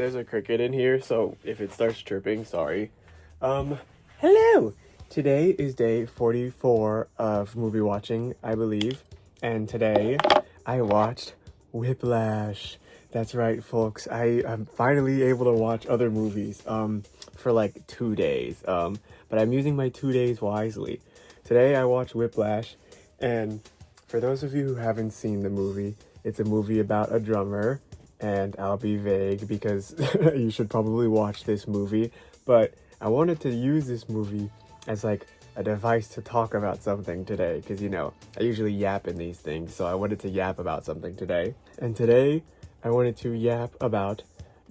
there's a cricket in here, so if it starts chirping, sorry. Hello! Today is day 44 of movie watching, I believe. And today, I watched Whiplash. That's right, folks. I am finally able to watch other movies, for like 2 days. But I'm using my 2 days wisely. Today, I watched Whiplash, and for those of you who haven't seen the movie, it's a movie about a drummer, and I'll be vague because you should probably watch this movie, but I wanted to use this movie as like a device to talk about something today, because I usually yap in these things, so I wanted to yap about something today. And today, I wanted to yap about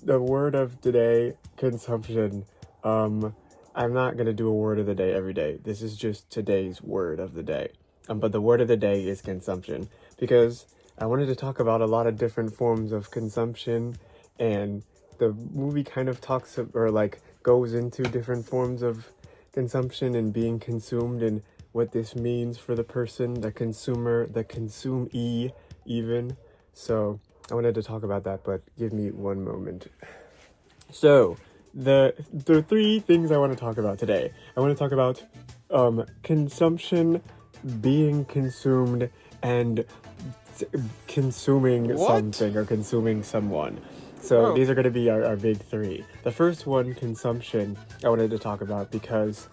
the word of today, consumption. I'm not gonna do a word of the day every day. This is just today's word of the day. But the word of the day is consumption, because I wanted to talk about a lot of different forms of consumption, and the movie kind of talks or like goes into different forms of consumption and being consumed and what this means for the person, the consumer, the consumee even. So I wanted to talk about that, but give me one moment. So the three things I want to talk about today. I want to talk about consumption, being consumed, and consuming something or consuming someone. So these are going to be our big three. The first one, consumption, I wanted to talk about because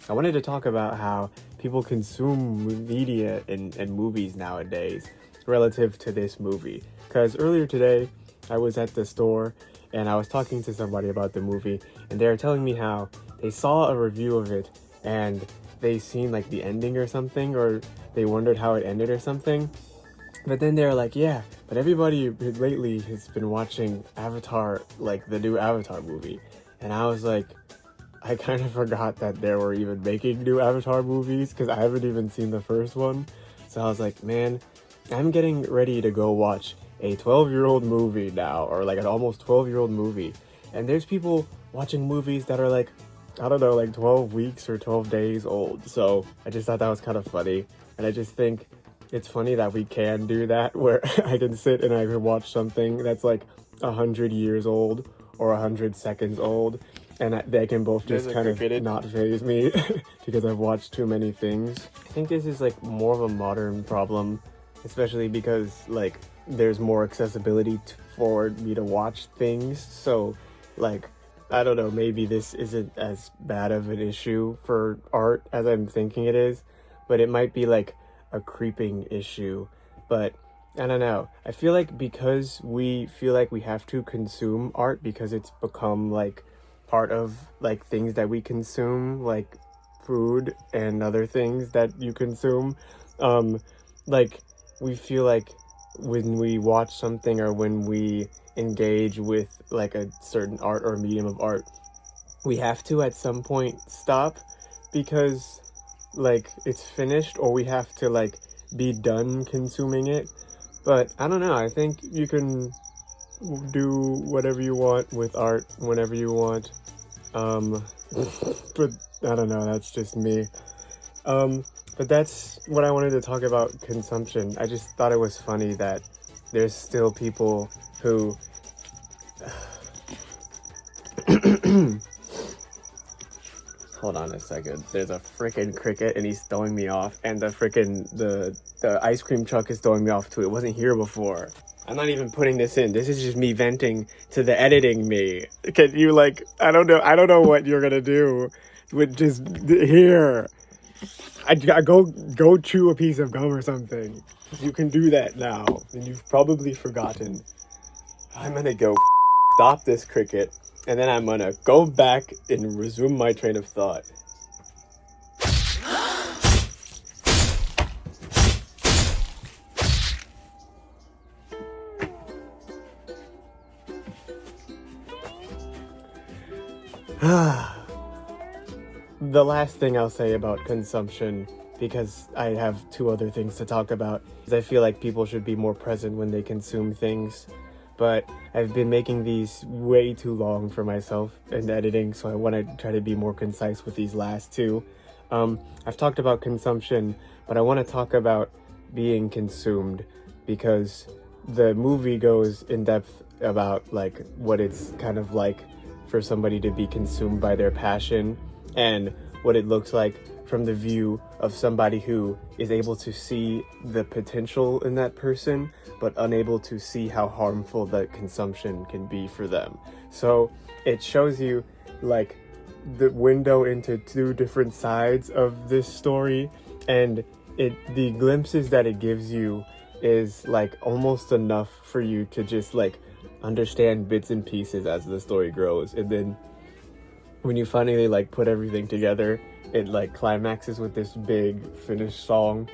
I wanted to talk about how people consume media and movies nowadays relative to this movie. Because earlier today, I was at the store and I was talking to somebody about the movie, and they were telling me how they saw a review of it and they seen like the ending or something, or they wondered how it ended or something. But then they're like, yeah, but everybody lately has been watching Avatar, like the new Avatar movie. And I was like, I kind of forgot that they were even making new Avatar movies, because I haven't even seen the first one. So I was like, man, I'm getting ready to go watch a 12-year-old movie now, or like an almost 12-year-old movie. And there's people watching movies that are like, I don't know, like 12 weeks or 12 days old. So I just thought that was kind of funny. And I just think it's funny that we can do that, where I can sit and I can watch something that's like 100 years old or 100 seconds old, and they can both just kind of not faze me because I've watched too many things. I think this is like more of a modern problem, especially because like there's more accessibility for me to watch things. So like, I don't know, maybe this isn't as bad of an issue for art as I'm thinking it is, but it might be like a creeping issue. But I don't know, I feel like because we feel like we have to consume art because it's become like part of like things that we consume, like food and other things that you consume, like we feel like when we watch something or when we engage with like a certain art or medium of art, we have to at some point stop because like it's finished, or we have to like be done consuming it. But I don't know, I think you can do whatever you want with art whenever you want. But I don't know, that's just me. But that's what I wanted to talk about, consumption. I just thought it was funny that there's still people who hold on a second. There's a freaking cricket and he's throwing me off, and the ice cream truck is throwing me off too. It wasn't here before. I'm not even putting this in. This is just me venting to the editing me. Can you like, I don't know what you're gonna do with just here. I go chew a piece of gum or something. You can do that now, and you've probably forgotten. I'm gonna go stop this cricket, and then I'm gonna go back and resume my train of thought. The last thing I'll say about consumption, because I have two other things to talk about, is I feel like people should be more present when they consume things. But I've been making these way too long for myself in editing, so I want to try to be more concise with these last two. I've talked about consumption, but I want to talk about being consumed, because the movie goes in depth about like what it's kind of like for somebody to be consumed by their passion, and what it looks like from the view of somebody who is able to see the potential in that person, but unable to see how harmful that consumption can be for them. So it shows you like the window into two different sides of this story, and the glimpses that it gives you is like almost enough for you to just like understand bits and pieces as the story grows. And then when you finally like put everything together, it like climaxes with this big finished song.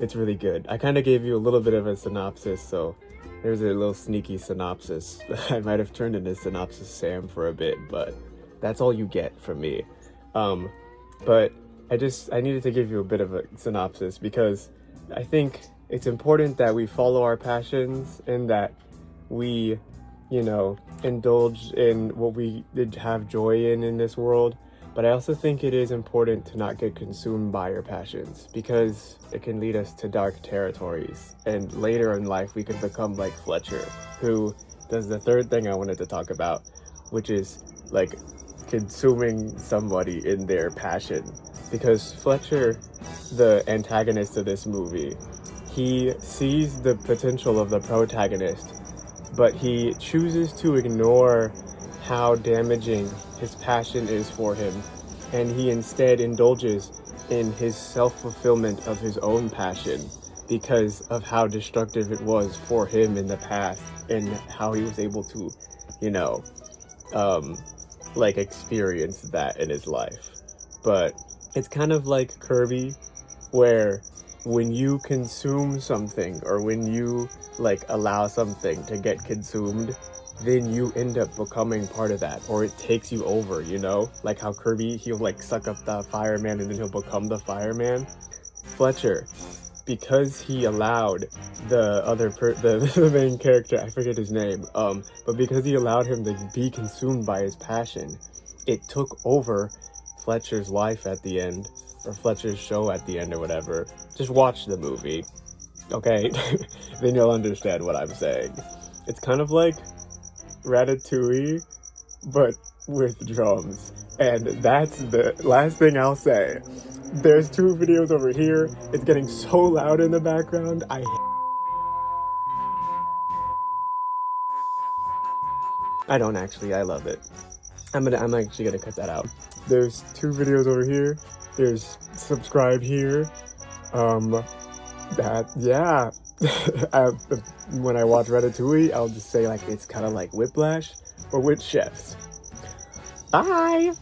It's really good. I kind of gave you a little bit of a synopsis, so there's a little sneaky synopsis. I might have turned into Synopsis Sam for a bit, but that's all you get from me. But I needed to give you a bit of a synopsis because I think it's important that we follow our passions and that we, indulge in what we have joy in this world. But I also think it is important to not get consumed by your passions, because it can lead us to dark territories. And later in life, we can become like Fletcher, who does the third thing I wanted to talk about, which is like consuming somebody in their passion. Because Fletcher, the antagonist of this movie, he sees the potential of the protagonist, but he chooses to ignore how damaging his passion is for him, and he instead indulges in his self-fulfillment of his own passion because of how destructive it was for him in the past and how he was able to, experience that in his life. But it's kind of like Kirby, where when you consume something, or when you allow something to get consumed, then you end up becoming part of that, or it takes you over, like how Kirby, he'll suck up the fireman and then he'll become the fireman. Fletcher, because he allowed the main character, I forget his name, but because he allowed him to be consumed by his passion, it took over Fletcher's life at the end, or Fletcher's show at the end, or whatever. Just watch the movie, okay? Then you'll understand what I'm saying. It's kind of like Ratatouille, but with drums. And that's the last thing I'll say. There's two videos over here. It's getting so loud in the background. I don't actually. I love it. I'm actually gonna cut that out. There's two videos over here. There's subscribe here. Yeah. When I watch Ratatouille, I'll just say it's kind of like Whiplash, or with chefs. Bye!